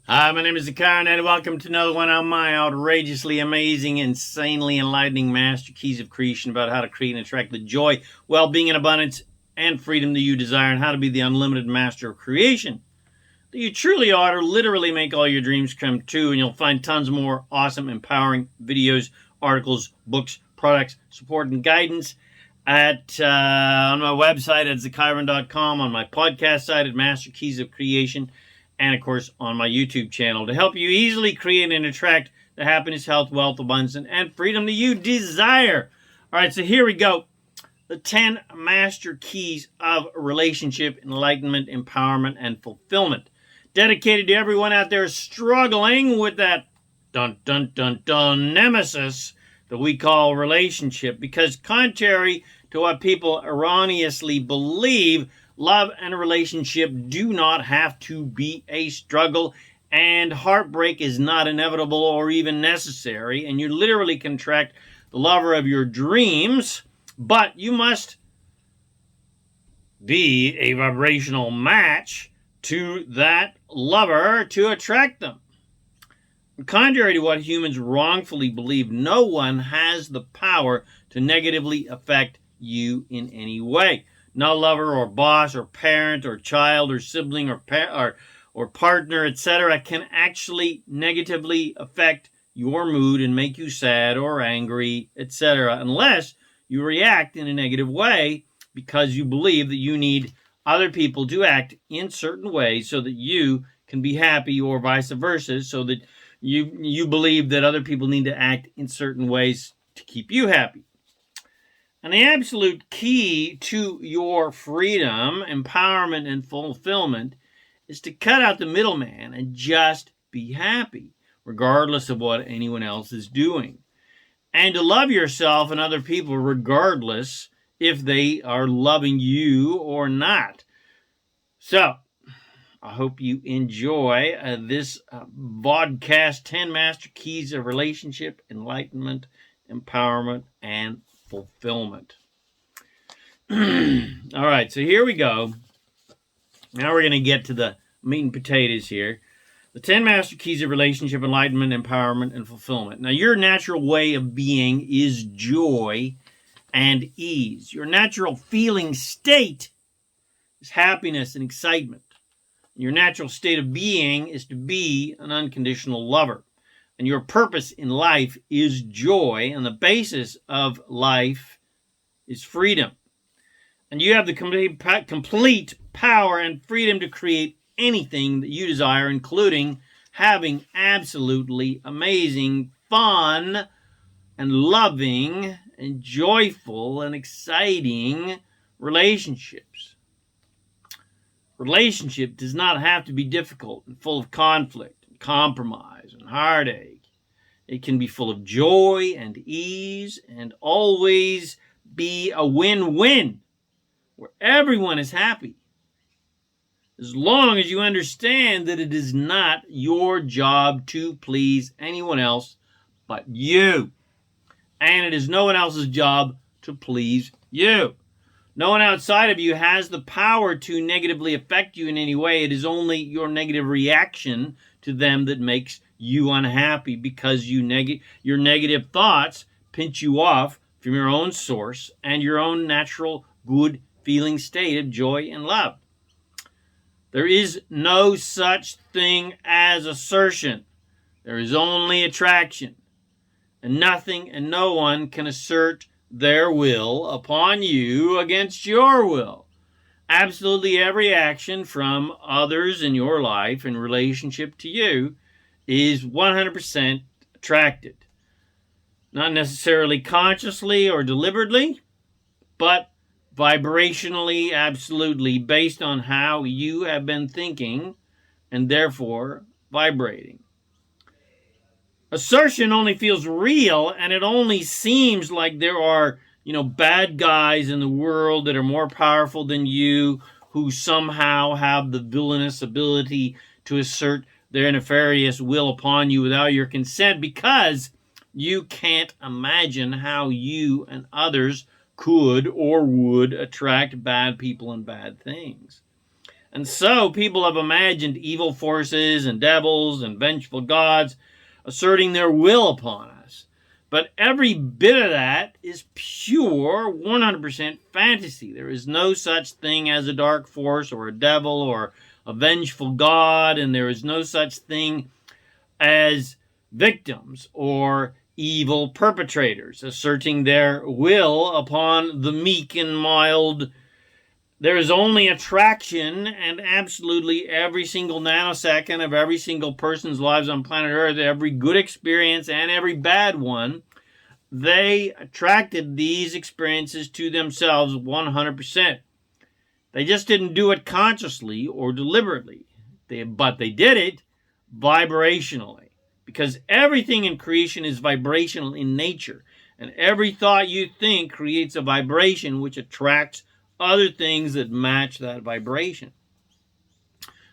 Hi, my name is Zakar, and welcome to another one of my outrageously amazing, insanely enlightening master keys of creation about how to create and attract the joy, well-being, and abundance and freedom that you desire, and how to be the unlimited master of creation that you truly are to literally make all your dreams come true. And you'll find tons more awesome, empowering videos, articles, books, products, support, and guidance at on my website at zakiron.com, on my podcast site at Master Keys of Creation, and of course on my YouTube channel to help you easily create and attract the happiness, health, wealth, abundance, and freedom that you desire. All right, so here we go. The 10 master keys of relationship, enlightenment, empowerment, and fulfillment. Dedicated to everyone out there struggling with that nemesis that we call relationship. Because contrary to what people erroneously believe, love and relationship do not have to be a struggle, and heartbreak is not inevitable or even necessary, and you literally can attract the lover of your dreams, but you must be a vibrational match to that lover to attract them. Contrary to what humans wrongfully believe, no one has the power to negatively affect you in any way. No lover or boss or parent or child or sibling or partner, etc., can actually negatively affect your mood and make you sad or angry, etc., unless you react in a negative way because you believe that you need other people to act in certain ways so that you can be happy, or vice versa, so that you believe that other people need to act in certain ways to keep you happy. And the absolute key to your freedom, empowerment, and fulfillment is to cut out the middleman and just be happy, regardless of what anyone else is doing. And to love yourself and other people regardless if they are loving you or not. So, I hope you enjoy this vodcast, 10 Master Keys of Relationship, Enlightenment, Empowerment, and Fulfillment. All right, so here we go. Now we're going to get to the meat and potatoes here. The 10 Master Keys of Relationship, Enlightenment, Empowerment, and Fulfillment. Now, your natural way of being is joy and ease. Your natural feeling state is happiness and excitement. Your natural state of being is to be an unconditional lover. And your purpose in life is joy, and the basis of life is freedom. And you have the complete power and freedom to create anything that you desire, including having absolutely amazing, fun, and loving, and joyful, and exciting relationships. Relationship does not have to be difficult and full of conflict and compromise and heartache. It can be full of joy and ease and always be a win-win where everyone is happy. As long as you understand that it is not your job to please anyone else but you. And it is no one else's job to please you. No one outside of you has the power to negatively affect you in any way. It is only your negative reaction to them that makes you unhappy, because your negative thoughts pinch you off from your own source and your own natural good feeling state of joy and love. There is no such thing as assertion. There is only attraction. And nothing and no one can assert their will upon you against your will. Absolutely every action from others in your life in relationship to you is 100% attracted. Not necessarily consciously or deliberately, but vibrationally, absolutely, based on how you have been thinking and therefore vibrating. Assertion only feels real, and it only seems like there are, bad guys in the world that are more powerful than you, who somehow have the villainous ability to assert their nefarious will upon you without your consent, because you can't imagine how you and others could or would attract bad people and bad things. And so people have imagined evil forces and devils and vengeful gods asserting their will upon us. But every bit of that is pure 100% fantasy. There is no such thing as a dark force or a devil or a vengeful god, and there is no such thing as victims or evil perpetrators asserting their will upon the meek and mild. There is only attraction, and absolutely every single nanosecond of every single person's lives on planet Earth, every good experience and every bad one, they attracted these experiences to themselves 100%. They just didn't do it consciously or deliberately, but they did it vibrationally, because everything in creation is vibrational in nature, and every thought you think creates a vibration which attracts other things that match that vibration.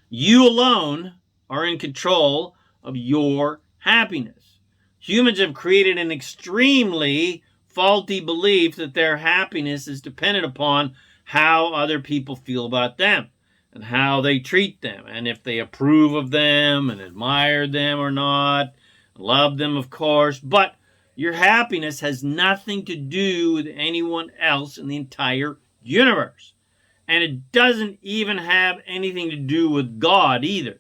You alone are in control of your happiness. Humans have created an extremely faulty belief that their happiness is dependent upon how other people feel about them and how they treat them, and if they approve of them and admire them or not, love them, of course. But your happiness has nothing to do with anyone else in the entire universe. And it doesn't even have anything to do with God either.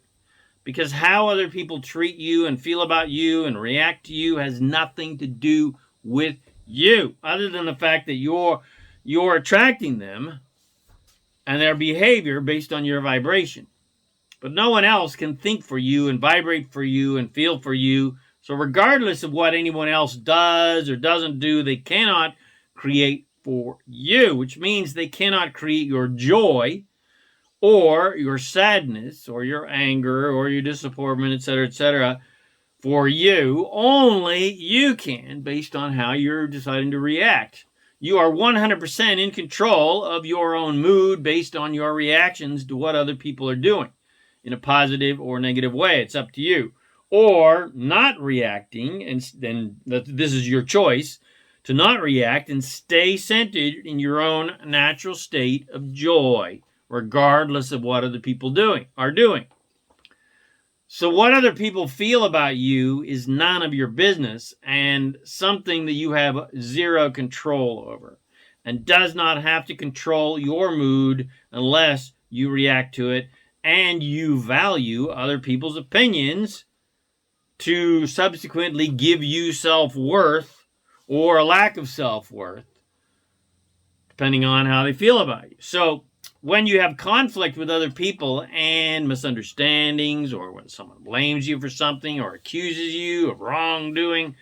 Because how other people treat you and feel about you and react to you has nothing to do with you, other than the fact that you're attracting them and their behavior based on your vibration. But no one else can think for you and vibrate for you and feel for you. So regardless of what anyone else does or doesn't do, they cannot create for you, which means they cannot create your joy or your sadness or your anger or your disappointment, etc., for you. Only you can, based on how you're deciding to react. You are 100% in control of your own mood based on your reactions to what other people are doing in a positive or negative way. It's up to you. Or not reacting, and then this is your choice, to not react and stay centered in your own natural state of joy, regardless of what other people are doing. So what other people feel about you is none of your business and something that you have zero control over, and does not have to control your mood unless you react to it and you value other people's opinions to subsequently give you self-worth or a lack of self-worth, depending on how they feel about you. So when you have conflict with other people and misunderstandings, or when someone blames you for something or accuses you of wrongdoing,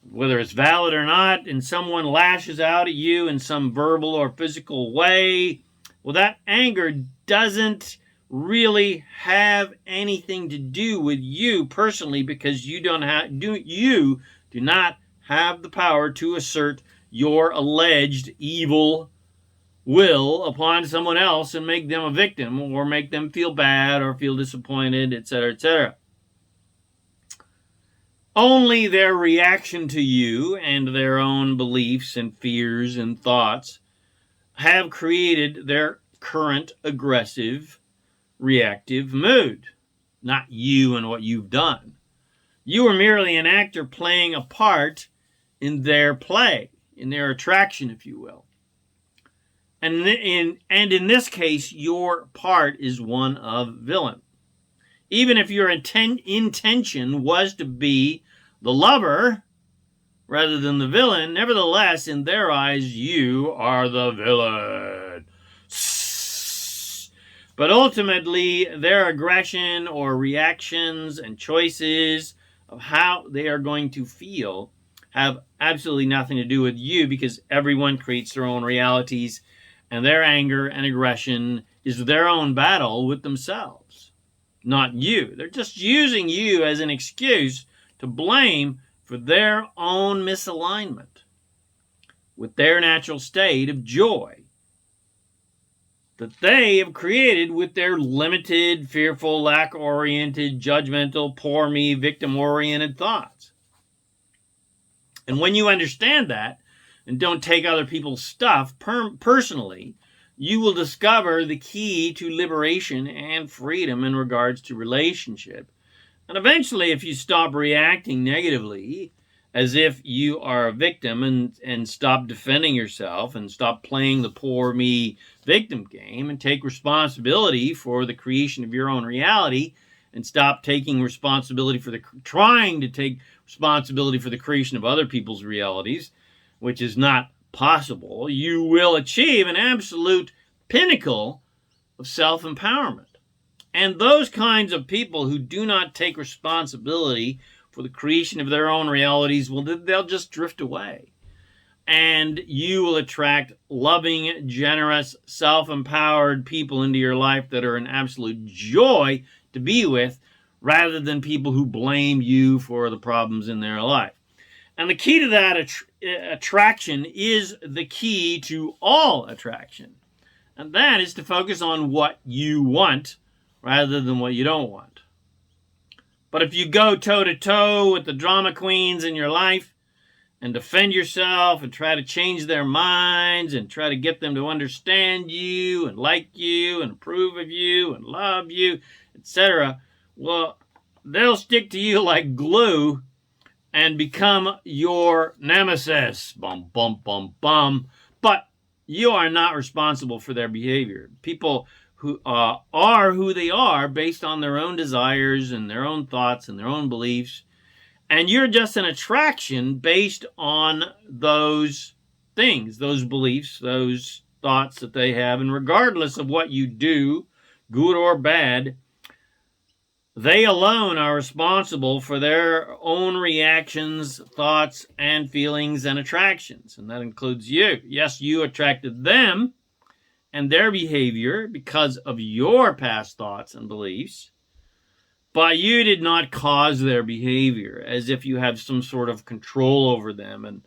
whether it's valid or not, and someone lashes out at you in some verbal or physical way, well, that anger doesn't really have anything to do with you personally, because you do not have the power to assert your alleged evil will upon someone else and make them a victim or make them feel bad or feel disappointed, etc., etc. Only their reaction to you and their own beliefs and fears and thoughts have created their current aggressive, reactive mood, not you and what you've done. You are merely an actor playing a part in their play, in their attraction, if you will. And in this case, your part is one of villain. Even if your intention was to be the lover rather than the villain, nevertheless, in their eyes, you are the villain. But ultimately, their aggression or reactions and choices of how they are going to feel have absolutely nothing to do with you, because everyone creates their own realities, and their anger and aggression is their own battle with themselves, not you. They're just using you as an excuse to blame for their own misalignment with their natural state of joy that they have created with their limited, fearful, lack-oriented, judgmental, poor me, victim-oriented thoughts. And when you understand that and don't take other people's stuff personally, you will discover the key to liberation and freedom in regards to relationship. And eventually, if you stop reacting negatively as if you are a victim and stop defending yourself and stop playing the poor me victim game and take responsibility for the creation of your own reality and stop taking responsibility for trying to take responsibility for the creation of other people's realities, which is not possible, you will achieve an absolute pinnacle of self-empowerment. And those kinds of people who do not take responsibility for the creation of their own realities, well, they'll just drift away. And you will attract loving, generous, self-empowered people into your life that are an absolute joy to be with, rather than people who blame you for the problems in their life. And the key to that attraction is the key to all attraction. And that is to focus on what you want rather than what you don't want. But if you go toe-to-toe with the drama queens in your life and defend yourself and try to change their minds and try to get them to understand you and like you and approve of you and love you, etc., well, they'll stick to you like glue and become your nemesis. Bum, bum, bum, bum. But you are not responsible for their behavior. People who are who they are based on their own desires and their own thoughts and their own beliefs. And you're just an attraction based on those things, those beliefs, those thoughts that they have. And regardless of what you do, good or bad, they alone are responsible for their own reactions, thoughts, and feelings and attractions. And that includes you. Yes, you attracted them and their behavior because of your past thoughts and beliefs, but you did not cause their behavior, as if you have some sort of control over them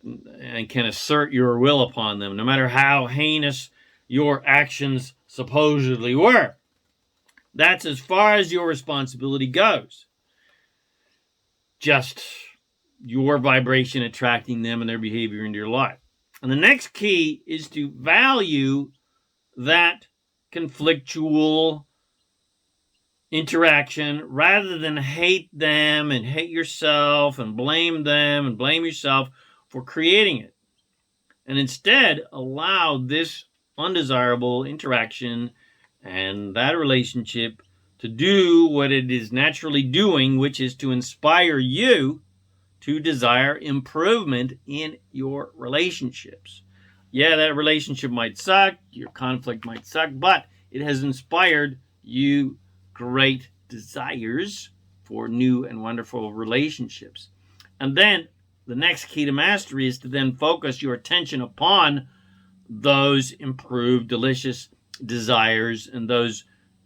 and can assert your will upon them, no matter how heinous your actions supposedly were. That's as far as your responsibility goes. Just your vibration attracting them and their behavior into your life. And the next key is to value that conflictual interaction rather than hate them and hate yourself and blame them and blame yourself for creating it. And instead, allow this undesirable interaction and that relationship to do what it is naturally doing, which is to inspire you to desire improvement in your relationships. Yeah, that relationship might suck, your conflict might suck, but it has inspired you great desires for new and wonderful relationships. And then the next key to mastery is to then focus your attention upon those improved, delicious desires and those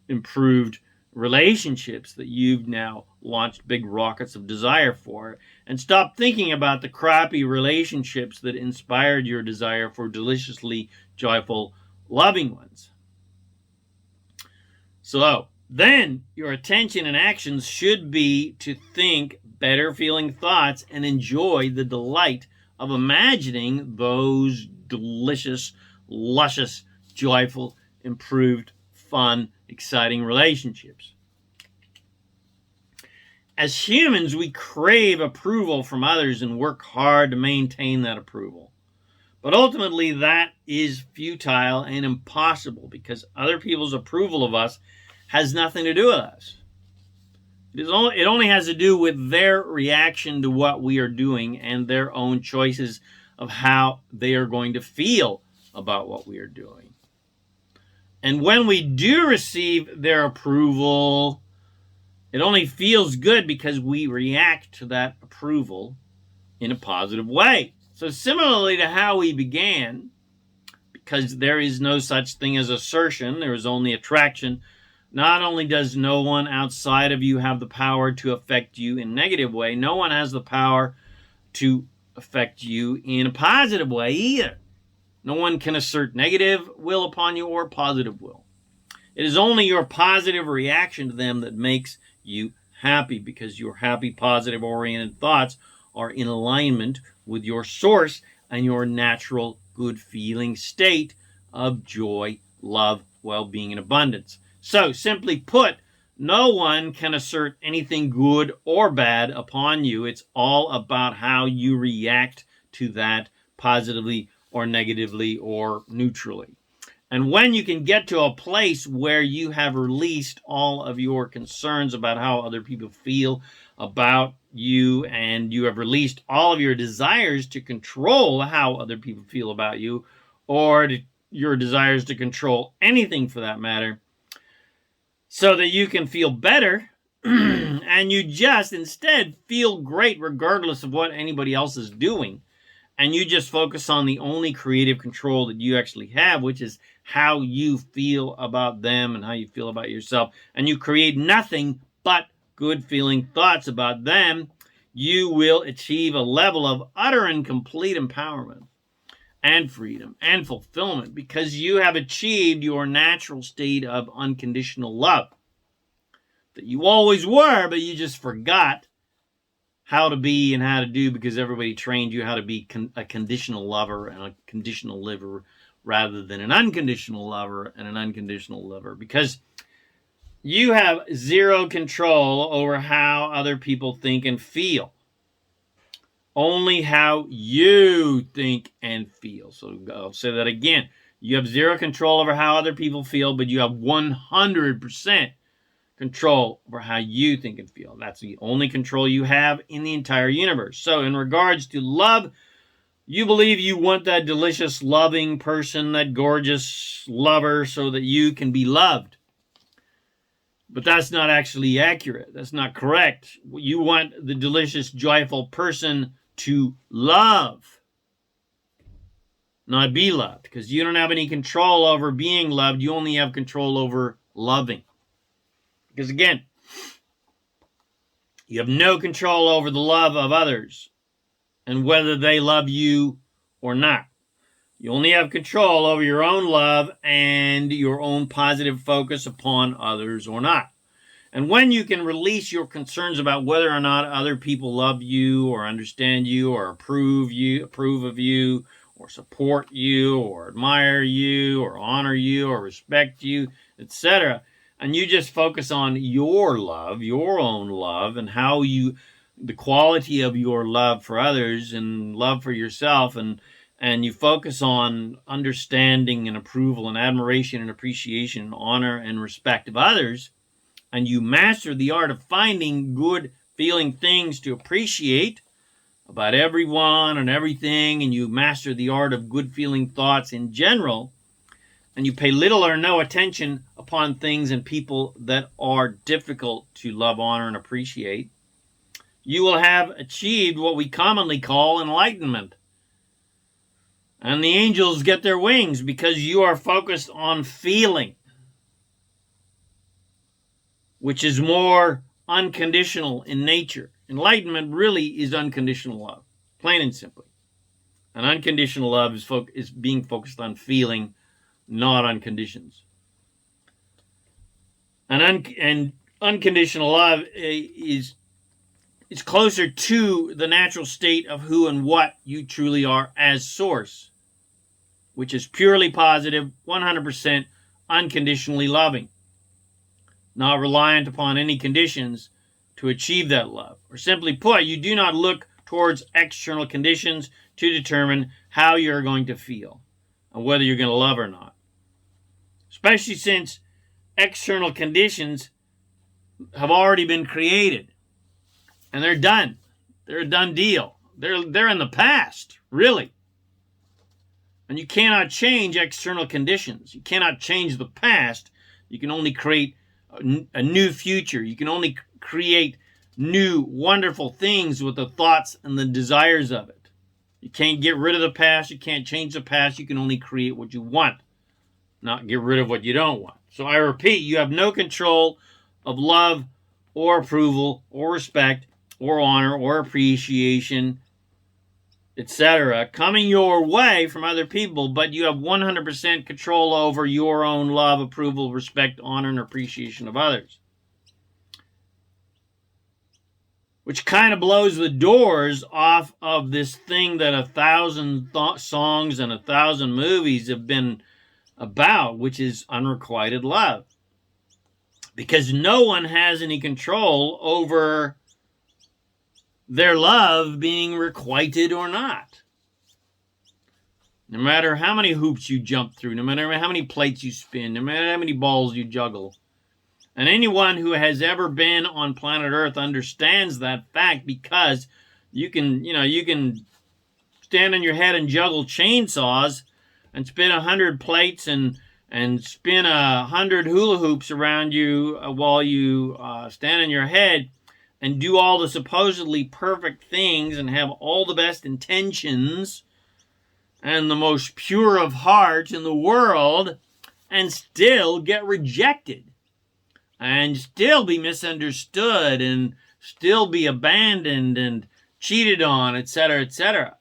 improved relationships that you've now launched big rockets of desire for, and stop thinking about the crappy relationships that inspired your desire for deliciously joyful, loving ones. So then your attention and actions should be to think better feeling thoughts and enjoy the delight of imagining those delicious, luscious, joyful, improved, fun, exciting relationships. As humans, we crave approval from others and work hard to maintain that approval. But ultimately, that is futile and impossible because other people's approval of us has nothing to do with us. It only has to do with their reaction to what we are doing and their own choices of how they are going to feel about what we are doing. And when we do receive their approval, it only feels good because we react to that approval in a positive way. So similarly to how we began, because there is no such thing as assertion, there is only attraction, not only does no one outside of you have the power to affect you in a negative way, no one has the power to affect you in a positive way either. No one can assert negative will upon you or positive will. It is only your positive reaction to them that makes you happy, because your happy, positive, oriented thoughts are in alignment with your source and your natural good feeling state of joy, love, well-being, and abundance. So, simply put, no one can assert anything good or bad upon you. It's all about how you react to that positively or negatively or neutrally. And when you can get to a place where you have released all of your concerns about how other people feel about you, and you have released all of your desires to control how other people feel about you, or your desires to control anything for that matter, so that you can feel better and you just instead feel great regardless of what anybody else is doing. And you just focus on the only creative control that you actually have, which is how you feel about them and how you feel about yourself. And you create nothing but good feeling thoughts about them. You will achieve a level of utter and complete empowerment and freedom and fulfillment, because you have achieved your natural state of unconditional love that you always were, but you just forgot how to be and how to do, because everybody trained you how to be a conditional lover and a conditional liver rather than an unconditional lover and an unconditional liver, because you have zero control over how other people think and feel. Only how you think and feel. So I'll say that again. You have zero control over how other people feel, but you have 100% control over how you think and feel. That's the only control you have in the entire universe. So in regards to love, you believe you want that delicious, loving person, that gorgeous lover, so that you can be loved. But that's not actually accurate. That's not correct. You want the delicious, joyful person to love, not be loved, because you don't have any control over being loved. You only have control over loving. Because again, you have no control over the love of others and whether they love you or not. You only have control over your own love and your own positive focus upon others or not. And when you can release your concerns about whether or not other people love you or understand you or approve of you or support you or admire you or honor you or respect you, etc., and you just focus on your love, your own love, and how the quality of your love for others and love for yourself, and you focus on understanding and approval and admiration and appreciation and honor and respect of others, and you master the art of finding good feeling things to appreciate about everyone and everything, and you master the art of good feeling thoughts in general, and you pay little or no attention upon things and people that are difficult to love, honor, and appreciate, you will have achieved what we commonly call enlightenment. And the angels get their wings because you are focused on feeling, which is more unconditional in nature. Enlightenment really is unconditional love, plain and simply. And unconditional love is being focused on feeling, not on conditions. And unconditional love is closer to the natural state of who and what you truly are as source, which is purely positive, 100% unconditionally loving, not reliant upon any conditions to achieve that love. Or simply put, you do not look towards external conditions to determine how you're going to feel and whether you're going to love or not. Especially since external conditions have already been created and they're done. They're a done deal. They're in the past, really. And you cannot change external conditions. You cannot change the past. You can only create a new future. You can only create new, wonderful things with the thoughts and the desires of it. You can't get rid of the past. You can't change the past. You can only create what you want, not get rid of what you don't want. So I repeat, you have no control of love or approval or respect or honor or appreciation, etc., coming your way from other people, but you have 100% control over your own love, approval, respect, honor, and appreciation of others. Which kind of blows the doors off of this thing that 1,000 songs and 1,000 movies have been about, which is unrequited love. Because no one has any control over their love being requited or not. No matter how many hoops you jump through, no matter how many plates you spin, no matter how many balls you juggle. And anyone who has ever been on planet Earth understands that fact, because you can stand on your head and juggle chainsaws and spin 100 plates and spin 100 hula hoops around you while you stand on your head and do all the supposedly perfect things and have all the best intentions and the most pure of hearts in the world, and still get rejected and still be misunderstood and still be abandoned and cheated on, etc., etc.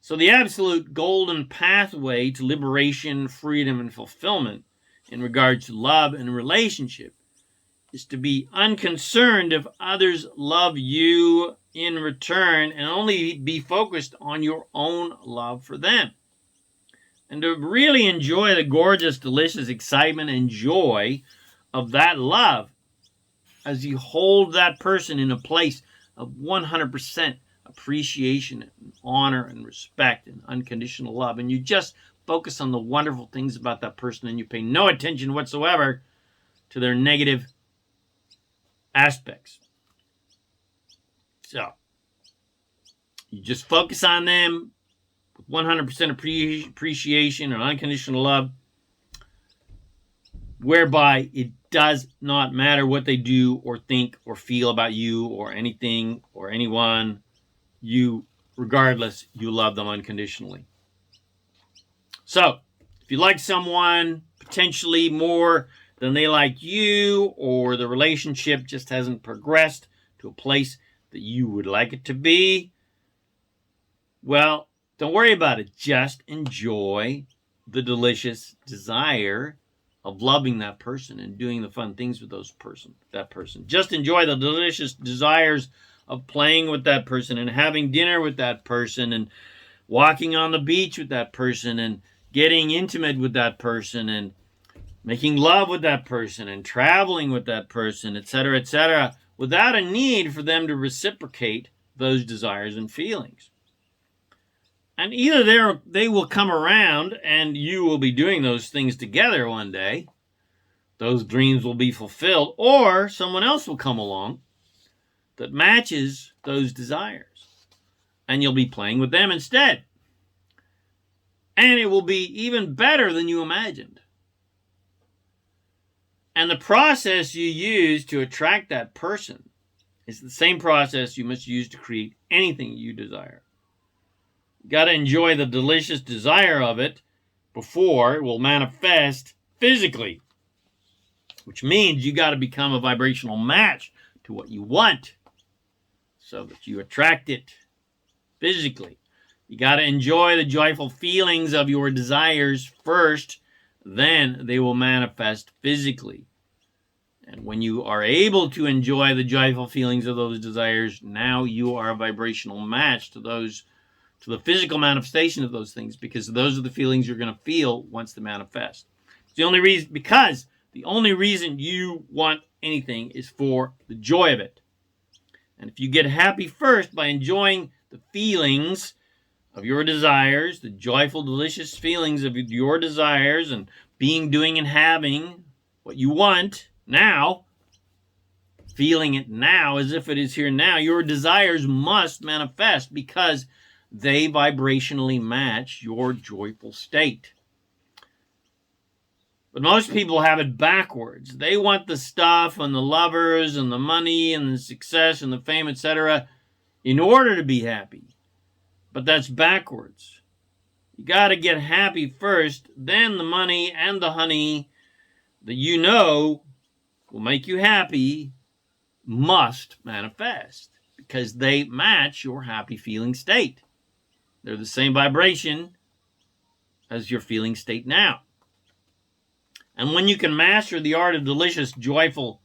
So the absolute golden pathway to liberation, freedom, and fulfillment in regards to love and relationship is to be unconcerned if others love you in return, and only be focused on your own love for them. And to really enjoy the gorgeous, delicious excitement and joy of that love as you hold that person in a place of 100% appreciation and honor and respect and unconditional love. And you just focus on the wonderful things about that person, and you pay no attention whatsoever to their negative aspects. So, you just focus on them with 100% appreciation and unconditional love, whereby it does not matter what they do or think or feel about you or anything or anyone. Regardless, you love them unconditionally. So, if you like someone potentially more than they like you, or the relationship just hasn't progressed to a place that you would like it to be, well, don't worry about it. Just enjoy the delicious desire of loving that person and doing the fun things with that person. Just enjoy the delicious desires of playing with that person and having dinner with that person and walking on the beach with that person and getting intimate with that person and making love with that person and traveling with that person, etc., without a need for them to reciprocate those desires and feelings. And either they will come around and you will be doing those things together one day. Those dreams will be fulfilled, or someone else will come along that matches those desires, and you'll be playing with them instead. And it will be even better than you imagined. And the process you use to attract that person is the same process you must use to create anything you desire. You got to enjoy the delicious desire of it before it will manifest physically, which means you got to become a vibrational match to what you want so that you attract it physically. You got to enjoy the joyful feelings of your desires first, then they will manifest physically. And when you are able to enjoy the joyful feelings of those desires, now you are a vibrational match to the physical manifestation of those things, because those are the feelings you're going to feel once they manifest. It's the only reason you want anything is for the joy of it. And if you get happy first by enjoying the feelings of your desires, the joyful, delicious feelings of your desires, and doing, and having what you want now, feeling it now as if it is here now, your desires must manifest because they vibrationally match your joyful state. But most people have it backwards. They want the stuff and the lovers and the money and the success and the fame, etc., in order to be happy. But that's backwards. You got to get happy first, then the money and the honey that you know will make you happy must manifest, because they match your happy feeling state. They're the same vibration as your feeling state now. And when you can master the art of delicious, joyful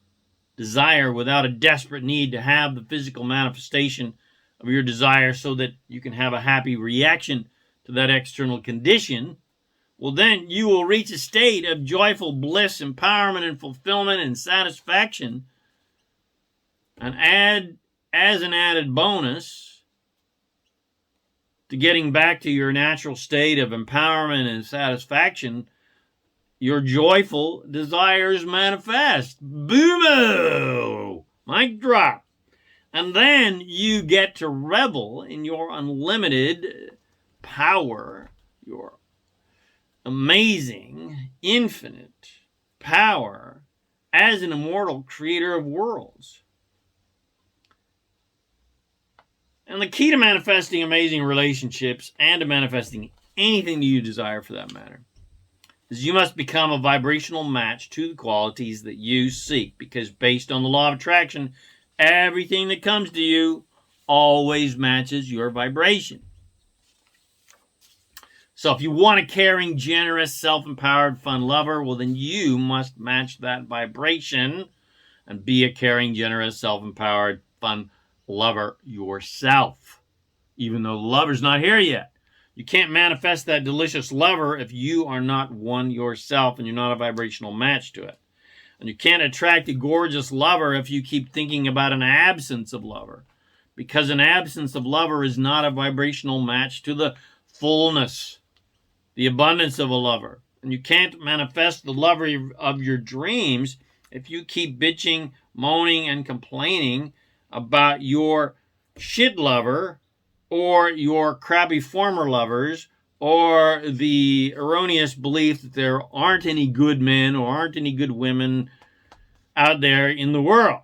desire without a desperate need to have the physical manifestation of your desire so that you can have a happy reaction to that external condition, well, then you will reach a state of joyful bliss, empowerment, and fulfillment and satisfaction. And as an added bonus to getting back to your natural state of empowerment and satisfaction, your joyful desires manifest. Boom! Mic drop. And then you get to revel in your unlimited power, your amazing, infinite power as an immortal creator of worlds. And the key to manifesting amazing relationships and to manifesting anything that you desire for that matter is you must become a vibrational match to the qualities that you seek, because based on the law of attraction, everything that comes to you always matches your vibration. So if you want a caring, generous, self-empowered, fun lover, well, then you must match that vibration and be a caring, generous, self-empowered, fun lover yourself, even though the lover's not here yet. You can't manifest that delicious lover if you are not one yourself and you're not a vibrational match to it. And you can't attract a gorgeous lover if you keep thinking about an absence of lover, because an absence of lover is not a vibrational match to the fullness, the abundance of a lover. And you can't manifest the lover of your dreams if you keep bitching, moaning, and complaining about your shit lover or your crappy former lovers, or the erroneous belief that there aren't any good men or aren't any good women out there in the world.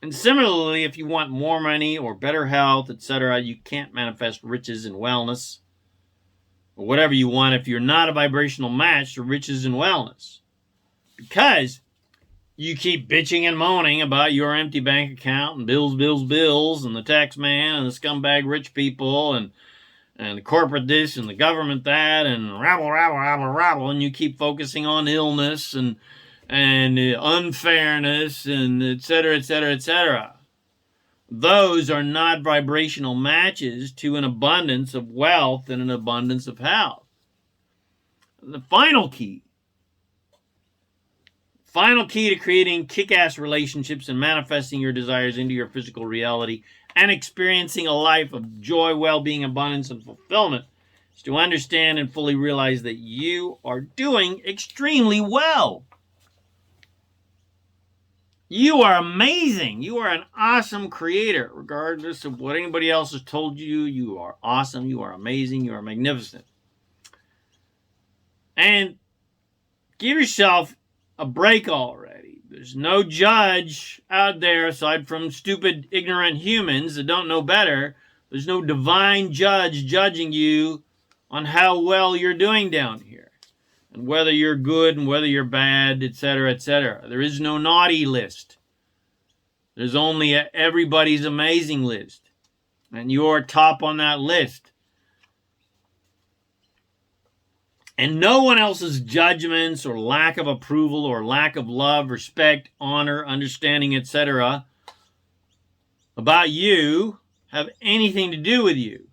And similarly, if you want more money or better health, etc., you can't manifest riches and wellness, or whatever you want, if you're not a vibrational match to riches and wellness. Because you keep bitching and moaning about your empty bank account and bills, and the tax man and the scumbag rich people and the corporate this and the government that and rabble, and you keep focusing on illness and unfairness and etc. Those are not vibrational matches to an abundance of wealth and an abundance of health. The final key to creating kick-ass relationships and manifesting your desires into your physical reality and experiencing a life of joy, well-being, abundance, and fulfillment is to understand and fully realize that you are doing extremely well. You are amazing. You are an awesome creator. Regardless of what anybody else has told you, you are awesome. You are amazing. You are magnificent. And give yourself a break already. There's no judge out there aside from stupid, ignorant humans that don't know better. There's no divine judge judging you on how well you're doing down here, and whether you're good and whether you're bad, etc. There is no naughty list. There's only a everybody's amazing list, and you're top on that list. And no one else's judgments or lack of approval or lack of love, respect, honor, understanding, etc. about you have anything to do with you.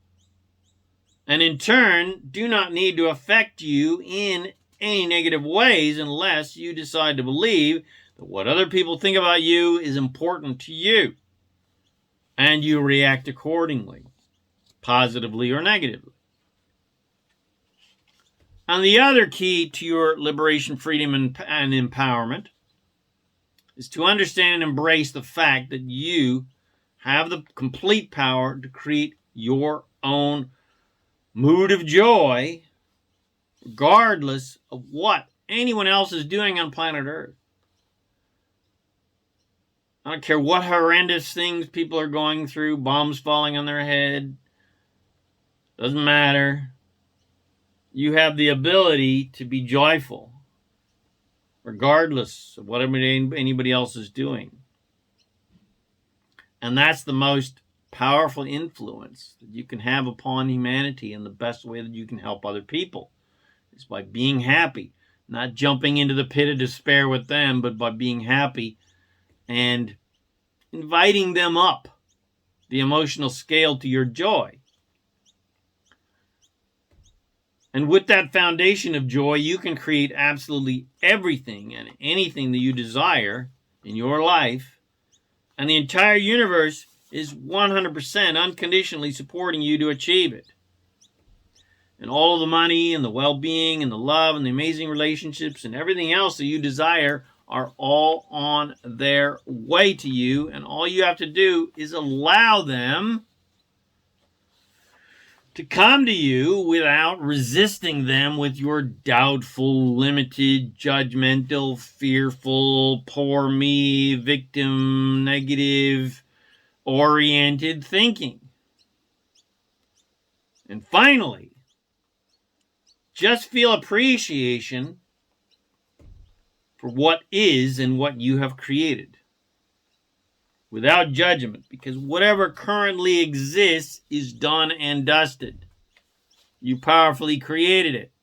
And in turn, do not need to affect you in any negative ways unless you decide to believe that what other people think about you is important to you. And you react accordingly, positively or negatively. And the other key to your liberation, freedom, and empowerment is to understand and embrace the fact that you have the complete power to create your own mood of joy, regardless of what anyone else is doing on planet Earth. I don't care what horrendous things people are going through, bombs falling on their head. Doesn't matter. You have the ability to be joyful, regardless of what anybody else is doing. And that's the most powerful influence that you can have upon humanity, and the best way that you can help other people is by being happy, not jumping into the pit of despair with them, but by being happy and inviting them up the emotional scale to your joy. And with that foundation of joy, you can create absolutely everything and anything that you desire in your life. And the entire universe is 100% unconditionally supporting you to achieve it. And all of the money and the well-being and the love and the amazing relationships and everything else that you desire are all on their way to you. And all you have to do is allow them to come to you without resisting them with your doubtful, limited, judgmental, fearful, poor me, victim, negative, oriented thinking. And finally, just feel appreciation for what is and what you have created without judgment, because whatever currently exists is done and dusted. You powerfully created it.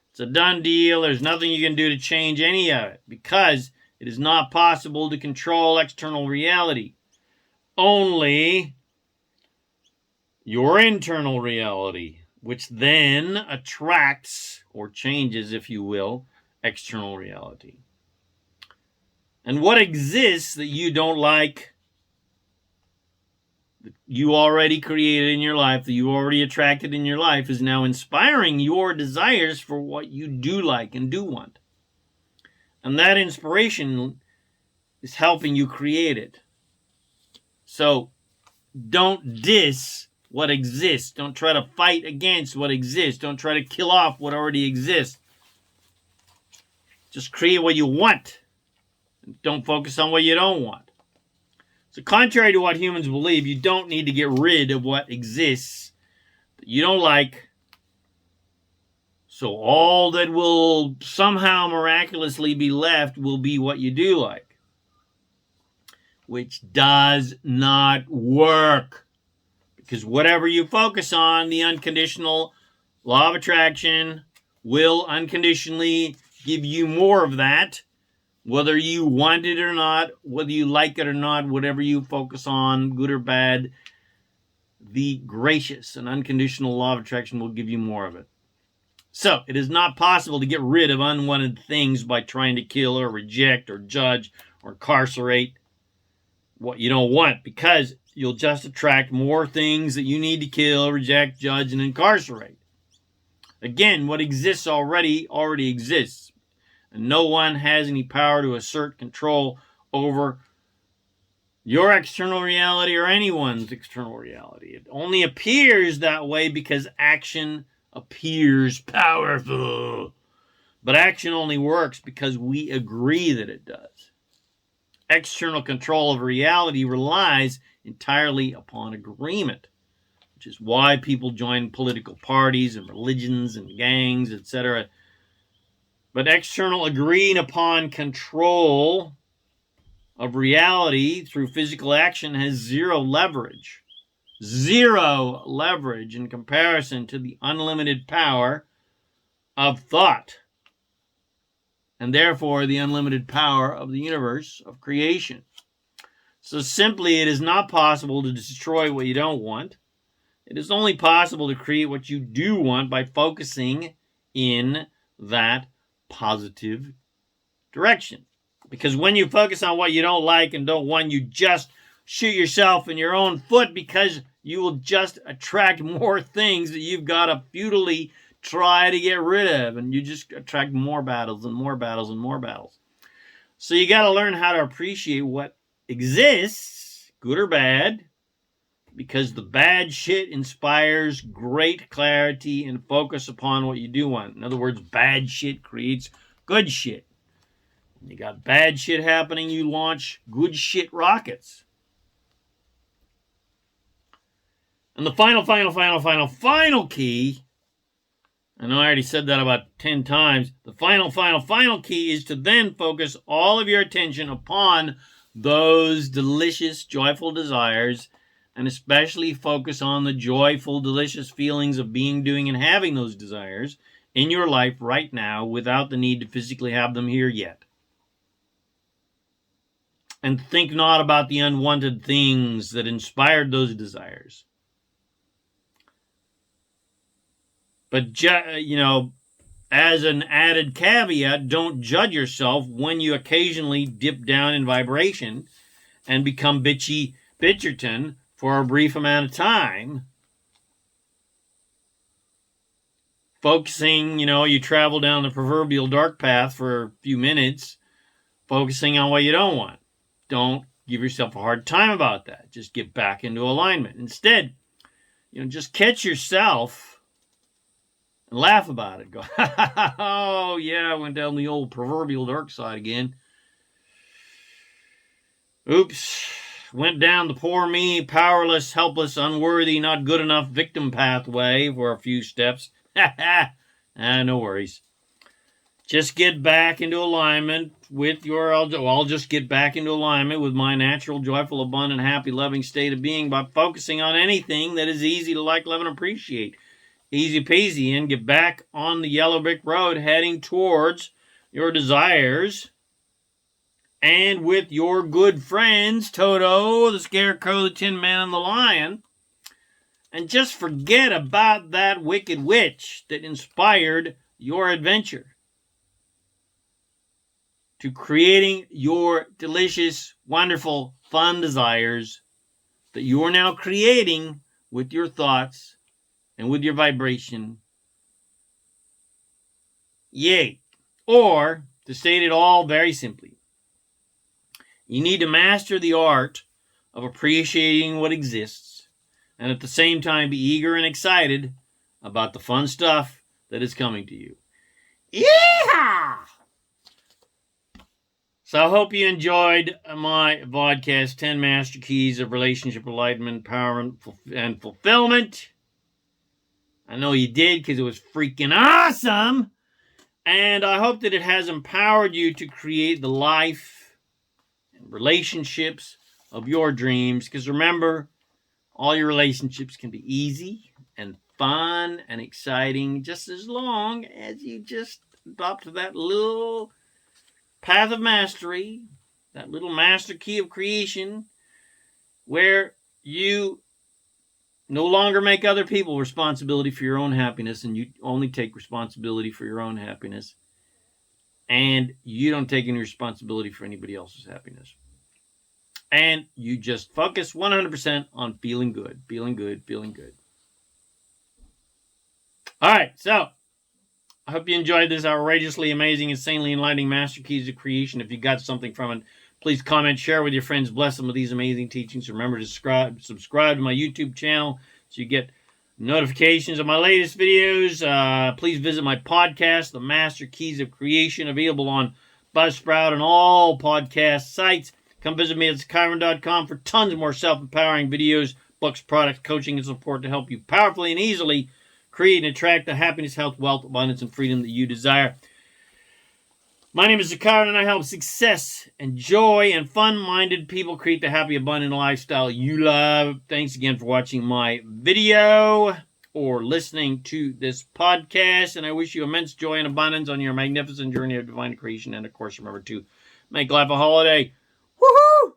It's a done deal. There's nothing you can do to change any of it because it is not possible to control external reality. Only your internal reality, which then attracts or changes, if you will, external reality. And what exists that you don't like, that you already created in your life, that you already attracted in your life, is now inspiring your desires for what you do like and do want. And that inspiration is helping you create it. So don't diss what exists. Don't try to fight against what exists. Don't try to kill off what already exists. Just create what you want. Don't focus on what you don't want. So contrary to what humans believe, you don't need to get rid of what exists that you don't like. So all that will somehow miraculously be left will be what you do like. Which does not work. Because whatever you focus on, the unconditional law of attraction will unconditionally give you more of that. Whether you want it or not, whether you like it or not, whatever you focus on, good or bad, the gracious and unconditional law of attraction will give you more of it. So, it is not possible to get rid of unwanted things by trying to kill or reject or judge or incarcerate what you don't want, because you'll just attract more things that you need to kill, reject, judge, and incarcerate. Again, what exists already exists. And no one has any power to assert control over your external reality or anyone's external reality. It only appears that way because action appears powerful. But action only works because we agree that it does. External control of reality relies entirely upon agreement, which is why people join political parties and religions and gangs, etc. But external agreeing upon control of reality through physical action has zero leverage. Zero leverage in comparison to the unlimited power of thought. And therefore the unlimited power of the universe of creation. So simply, it is not possible to destroy what you don't want. It is only possible to create what you do want by focusing in that positive direction. Because when you focus on what you don't like and don't want, you just shoot yourself in your own foot, because you will just attract more things that you've got to futilely try to get rid of, and you just attract more battles and more battles and more battles. So you got to learn how to appreciate what exists, good or bad, because the bad shit inspires great clarity and focus upon what you do want. In other words, bad shit creates good shit. When you got bad shit happening, you launch good shit rockets. And the final key, I know I already said that about 10 times. The final key is to then focus all of your attention upon those delicious, joyful desires, and especially focus on the joyful, delicious feelings of being, doing, and having those desires in your life right now without the need to physically have them here yet. And think not about the unwanted things that inspired those desires. But, as an added caveat, don't judge yourself when you occasionally dip down in vibration and become bitcherton for a brief amount of time. Focusing, you travel down the proverbial dark path for a few minutes, focusing on what you don't want. Don't give yourself a hard time about that. Just get back into alignment. Instead, just catch yourself and laugh about it. Go, oh, yeah, I went down the old proverbial dark side again. Oops. Went down the poor me, powerless, helpless, unworthy, not good enough victim pathway for a few steps. No worries. Just get back into alignment with I'll just get back into alignment with my natural, joyful, abundant, happy, loving state of being by focusing on anything that is easy to like, love, and appreciate. Easy peasy, and get back on the yellow brick road heading towards your desires. And with your good friends, Toto, the Scarecrow, the Tin Man, and the Lion. And just forget about that wicked witch that inspired your adventure to creating your delicious, wonderful, fun desires that you are now creating with your thoughts and with your vibration. Yay. Or, to state it all very simply, you need to master the art of appreciating what exists, and at the same time be eager and excited about the fun stuff that is coming to you. Yeehaw! So I hope you enjoyed my vodcast, 10 Master Keys of Relationship Enlightenment, Empowerment, and Fulfillment. I know you did because it was freaking awesome. And I hope that it has empowered you to create the life and relationships of your dreams. Because remember, all your relationships can be easy and fun and exciting just as long as you just adopt that little path of mastery, that little master key of creation, where you no longer make other people responsibility for your own happiness, and you only take responsibility for your own happiness, and you don't take any responsibility for anybody else's happiness. And you just focus 100% on feeling good, feeling good, feeling good. All right, so I hope you enjoyed this outrageously amazing, insanely enlightening Master Keys of Creation. If you got something from it, please comment, share with your friends, bless them with these amazing teachings. Remember to subscribe to my YouTube channel so you get notifications of my latest videos. Please visit my podcast, The Master Keys of Creation, available on Buzzsprout and all podcast sites. Come visit me at Chiron.com for tons more self-empowering videos, books, products, coaching, and support to help you powerfully and easily create and attract the happiness, health, wealth, abundance, and freedom that you desire. My name is Chiron, and I help success and joy and fun-minded people create the happy, abundant lifestyle you love. Thanks again for watching my video or listening to this podcast, and I wish you immense joy and abundance on your magnificent journey of divine creation. And, of course, remember to make life a holiday. Woohoo!